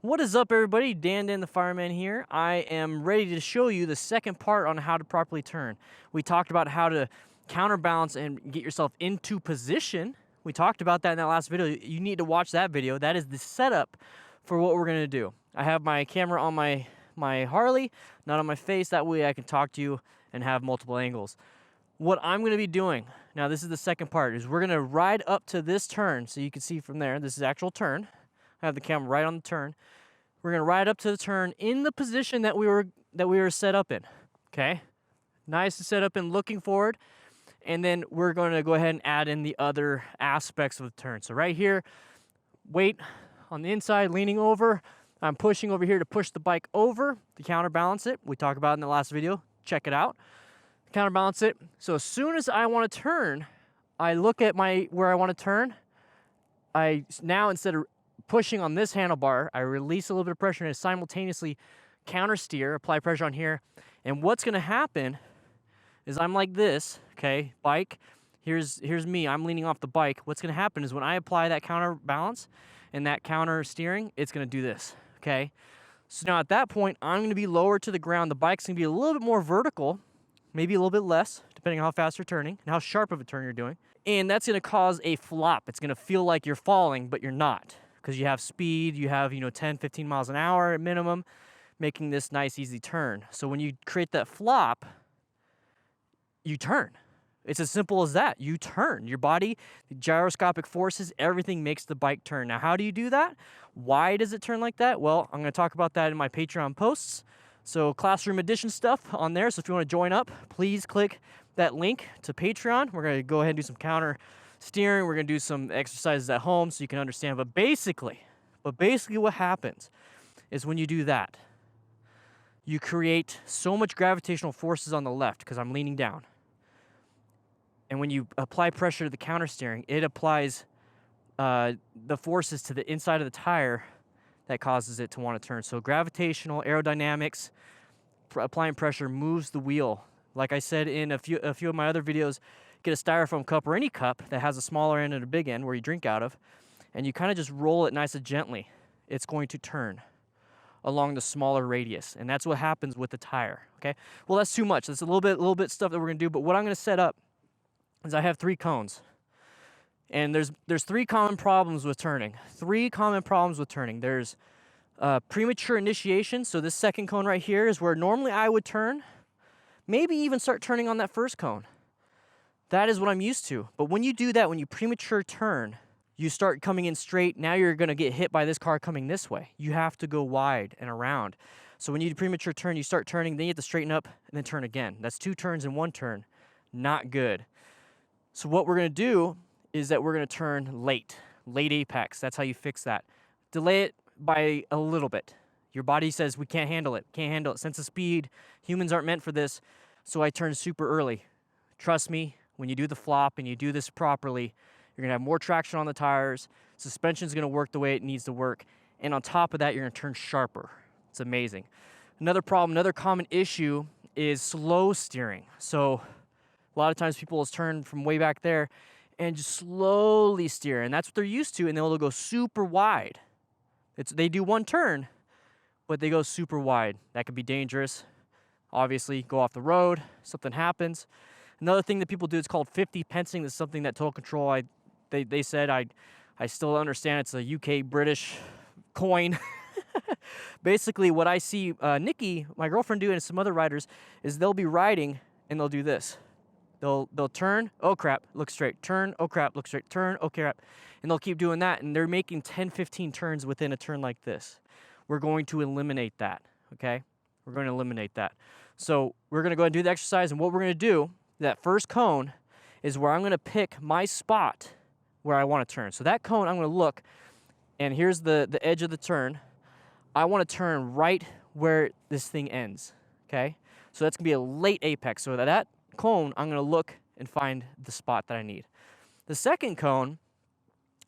What is up, everybody? DanDanTheFireman here. I am ready to show you the second part on how to properly turn. We talked about how to counterbalance and get yourself into position. We talked about that in that last video. You need to watch that video. That is the setup for what we're going to do. I have my camera on my Harley, not on my face. That way I can talk to you and have multiple angles. What I'm going to be doing, now this is the second part, is we're going to ride up to this turn. So you can see from there, this is actual turn. I have the camera right on the turn. We're gonna ride up to the turn in the position that we were set up in. Okay, nice to set up in, looking forward, and then we're going to go ahead and add in the other aspects of the turn. So right here, weight on the inside, leaning over. I'm pushing over here to push the bike over to counterbalance it. We talked about it in the last video. Check it out. Counterbalance it. So as soon as I want to turn, I look at where I want to turn. I now, instead of pushing on this handlebar, I release a little bit of pressure and simultaneously counter steer, apply pressure on here. And what's gonna happen is I'm like this, okay, bike, here's me, I'm leaning off the bike. What's gonna happen is when I apply that counterbalance and that counter steering, it's gonna do this, okay? So now at that point, I'm gonna be lower to the ground. The bike's gonna be a little bit more vertical, maybe a little bit less, depending on how fast you're turning and how sharp of a turn you're doing. And that's gonna cause a flop. It's gonna feel like you're falling, but you're not. Because you have speed, you have 10, 15 miles an hour at minimum, making this nice, easy turn. So when you create that flop, you turn. It's as simple as that. You turn. Your body, the gyroscopic forces, everything makes the bike turn. Now, how do you do that? Why does it turn like that? Well, I'm going to talk about that in my Patreon posts. So classroom edition stuff on there. So if you want to join up, please click that link to Patreon. We're going to go ahead and do some counter steering. We're going to do some exercises at home so you can understand. But basically what happens is when you do that, you create so much gravitational forces on the left because I'm leaning down. And when you apply pressure to the counter steering, it applies the forces to the inside of the tire that causes it to want to turn. So gravitational, aerodynamics, applying pressure moves the wheel. Like I said in a few of my other videos, get a styrofoam cup or any cup that has a smaller end and a big end where you drink out of, and you kind of just roll it nice and gently. It's going to turn along the smaller radius, and that's what happens with the tire, okay? Well, that's too much. That's a little bit stuff that we're gonna do, but what I'm gonna set up is I have 3 cones, and there's 3 common problems with turning. 3 common problems with turning. There's premature initiation, so this second cone right here is where normally I would turn, maybe even start turning on that first cone. That is what I'm used to. But when you do that, when you premature turn, you start coming in straight. Now you're going to get hit by this car coming this way. You have to go wide and around. So when you do premature turn, you start turning, then you have to straighten up and then turn again. That's 2 turns in 1 turn. Not good. So what we're going to do is that we're going to turn late apex. That's how you fix that. Delay it by a little bit. Your body says, we can't handle it. Can't handle it. Sense of speed. Humans aren't meant for this. So I turn super early. Trust me. When you do the flop and you do this properly, you're gonna have more traction on the tires, suspension's gonna work the way it needs to work, and on top of that, you're gonna turn sharper. It's amazing. Another problem, another common issue is slow steering. So a lot of times people will turn from way back there and just slowly steer, and that's what they're used to, and they'll go super wide. They do 1 turn, but they go super wide. That could be dangerous. Obviously, go off the road, something happens. Another thing that people do is called 50 pensing. This is something that Total Control, they said, I still understand it's a UK British coin. Basically, what I see Nikki, my girlfriend, do and some other riders is they'll be riding and they'll do this. They'll turn, oh crap, look straight, turn, oh crap, look straight, turn, oh crap. And they'll keep doing that, and they're making 10, 15 turns within a turn like this. We're going to eliminate that, okay? We're going to eliminate that. So we're going to go ahead and do the exercise, and what we're going to do, that first cone is where I'm going to pick my spot where I want to turn. So that cone, I'm going to look, and here's the edge of the turn. I want to turn right where this thing ends, okay? So that's going to be a late apex. So that cone, I'm going to look and find the spot that I need. The second cone,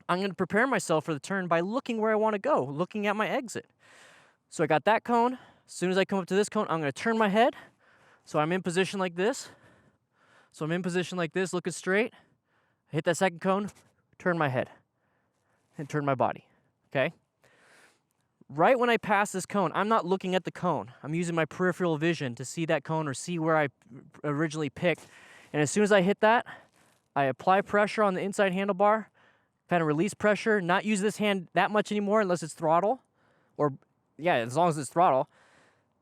I'm going to prepare myself for the turn by looking where I want to go, looking at my exit. So I got that cone. As soon as I come up to this cone, I'm going to turn my head. So I'm in position like this. Looking straight. I hit that second cone, turn my head, and turn my body, okay? right when I pass this cone, I'm not looking at the cone. I'm using my peripheral vision to see that cone or see where I originally picked. And as soon as I hit that, I apply pressure on the inside handlebar, kind of release pressure, not use this hand that much anymore unless it's throttle, or yeah, as long as it's throttle.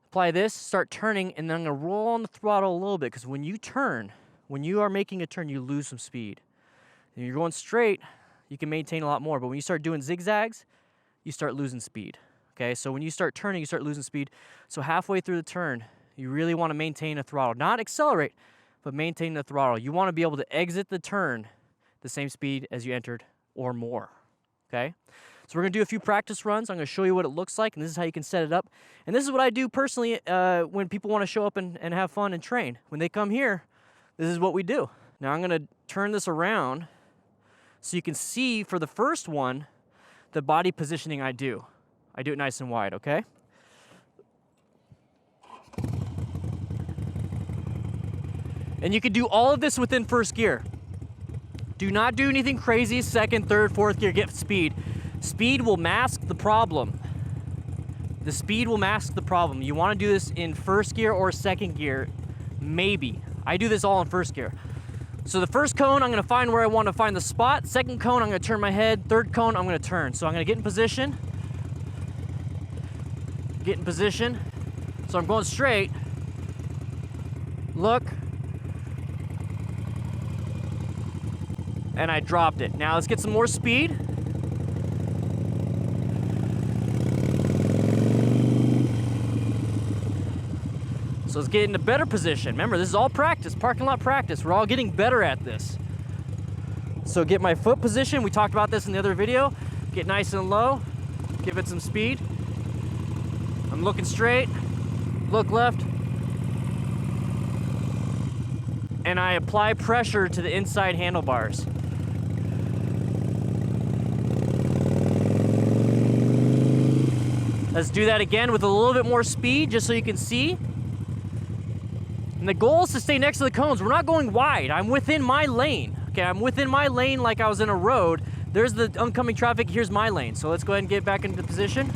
Apply this, start turning, and then I'm gonna roll on the throttle a little bit, because when you turn, when you are making a turn, you lose some speed. If you're going straight, you can maintain a lot more, but when you start doing zigzags, you start losing speed. Okay, so when you start turning, you start losing speed. So halfway through the turn, you really want to maintain a throttle. Not accelerate, but maintain the throttle. You want to be able to exit the turn the same speed as you entered or more. Okay, so we're going to do a few practice runs. I'm going to show you what it looks like, and this is how you can set it up. And this is what I do personally when people want to show up and have fun and train. When they come here, this is what we do. Now I'm going to turn this around so you can see for the first one the body positioning I do. I do it nice and wide, okay? And you can do all of this within first gear. Do not do anything crazy second, third, fourth gear. Get speed. Speed will mask the problem. The speed will mask the problem. You want to do this in first gear or second gear, maybe. I do this all in first gear. So the first cone, I'm going to find where I want to find the spot. Second cone, I'm going to turn my head. Third cone, I'm going to turn. So I'm going to get in position. Get in position. So I'm going straight. Look. And I dropped it. Now let's get some more speed. So let's get into better position. Remember, this is all practice, parking lot practice. We're all getting better at this. So get my foot position. We talked about this in the other video. Get nice and low. Give it some speed. I'm looking straight. Look left. And I apply pressure to the inside handlebars. Let's do that again with a little bit more speed, just so you can see. And the goal is to stay next to the cones. We're not going wide. I'm within my lane. Okay, I'm within my lane like I was in a road. There's the oncoming traffic. Here's my lane. So let's go ahead and get back into position.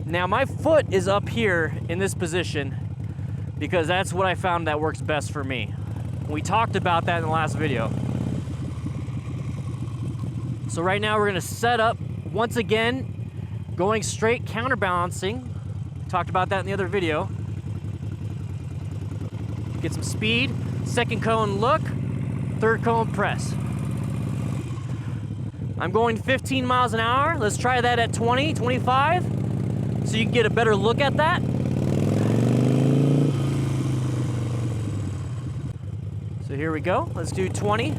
Now my foot is up here in this position because that's what I found that works best for me. We talked about that in the last video. So right now we're gonna set up, once again, going straight, counterbalancing. Talked about that in the other video. Get some speed. Second cone, look. Third cone, press. I'm going 15 miles an hour. Let's try that at 20, 25, so you can get a better look at that. So here we go. Let's do 20.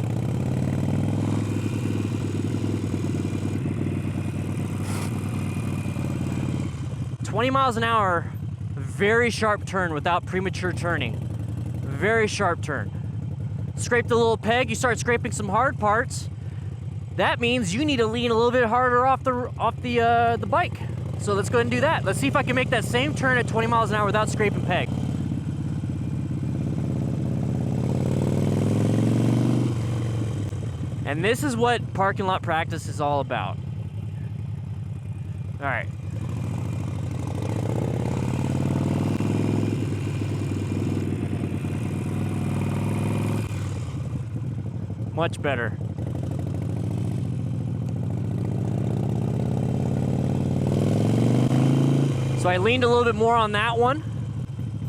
$20 miles an hour, very sharp turn without premature turning. Very sharp turn. Scrape the little peg, you start scraping some hard parts. That means you need to lean a little bit harder off the bike. So let's go ahead and do that. Let's see if I can make that same turn at 20 miles an hour without scraping peg. And this is what parking lot practice is all about. All right. Much better. So I leaned a little bit more on that one.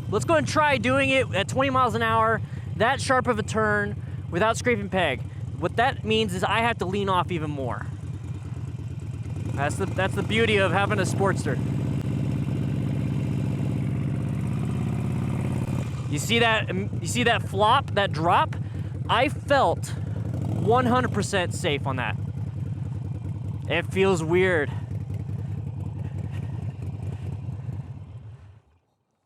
Let's go and try doing it at 20 miles an hour, that sharp of a turn, without scraping peg. What that means is I have to lean off even more. That's the beauty of having a Sportster. You see that flop, that drop? I felt 100% safe on that. It feels weird.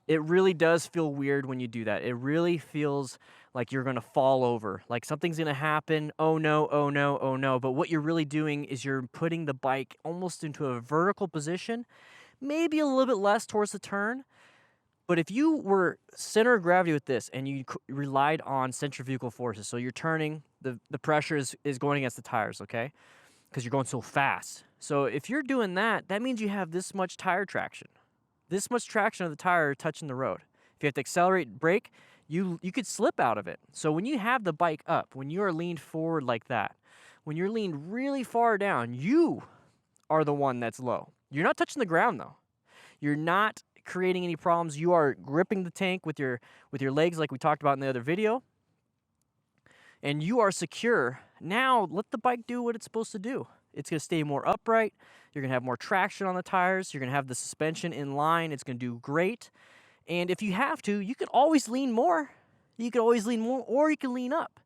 It really does feel weird when you do that. It really feels like you're gonna fall over, like something's gonna happen. Oh no, oh no, oh no. But what you're really doing is you're putting the bike almost into a vertical position, maybe a little bit less towards the turn. But if you were center of gravity with this and you relied on centrifugal forces, so you're turning, the pressure is going against the tires, okay? Because you're going so fast. So if you're doing that, that means you have this much tire traction. This much traction of the tire touching the road. If you have to accelerate, brake, you could slip out of it. So when you have the bike up, when you are leaned forward like that, when you're leaned really far down, you are the one that's low. You're not touching the ground though. You're not creating any problems. You are gripping the tank with your legs like we talked about in the other video. And you are secure. Now let the bike do what it's supposed to do. It's going to stay more upright. You're going to have more traction on the tires. You're going to have the suspension in line. It's going to do great. And if you have to, you can always lean more. You can always lean more, or you can lean up.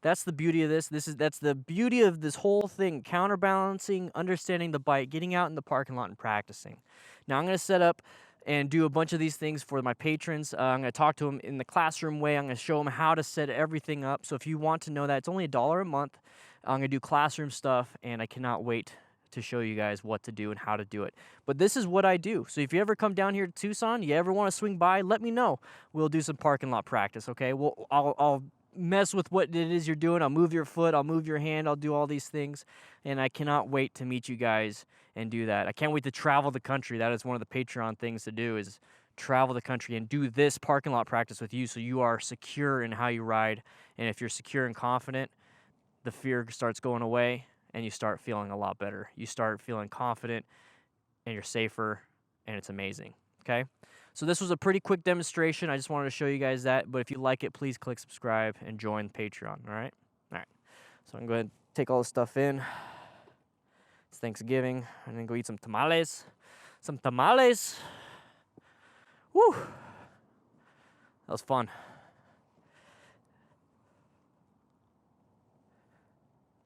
That's the beauty of this. That's the beauty of this whole thing, counterbalancing, understanding the bike, getting out in the parking lot and practicing. Now I'm going to set up and do a bunch of these things for my patrons. I'm going to talk to them in the classroom way. I'm going to show them how to set everything up. So if you want to know that, it's only $1 a month. I'm going to do classroom stuff, and I cannot wait to show you guys what to do and how to do it. But this is what I do. So if you ever come down here to Tucson, you ever want to swing by, let me know. We'll do some parking lot practice, okay? I'll mess with what it is you're doing. I'll move your foot. I'll move your hand. I'll do all these things. And I cannot wait to meet you guys and do that. I can't wait to travel the country. That is one of the Patreon things to do, is travel the country and do this parking lot practice with you so you are secure in how you ride. And if you're secure and confident, the fear starts going away and you start feeling a lot better. You start feeling confident and you're safer, and it's amazing, okay? So this was a pretty quick demonstration. I just wanted to show you guys that. But if you like it, please click subscribe and join Patreon, all right? All right. So I'm going to go ahead and take all this stuff in. It's Thanksgiving. I'm going to go eat some tamales. Some tamales. Woo! That was fun.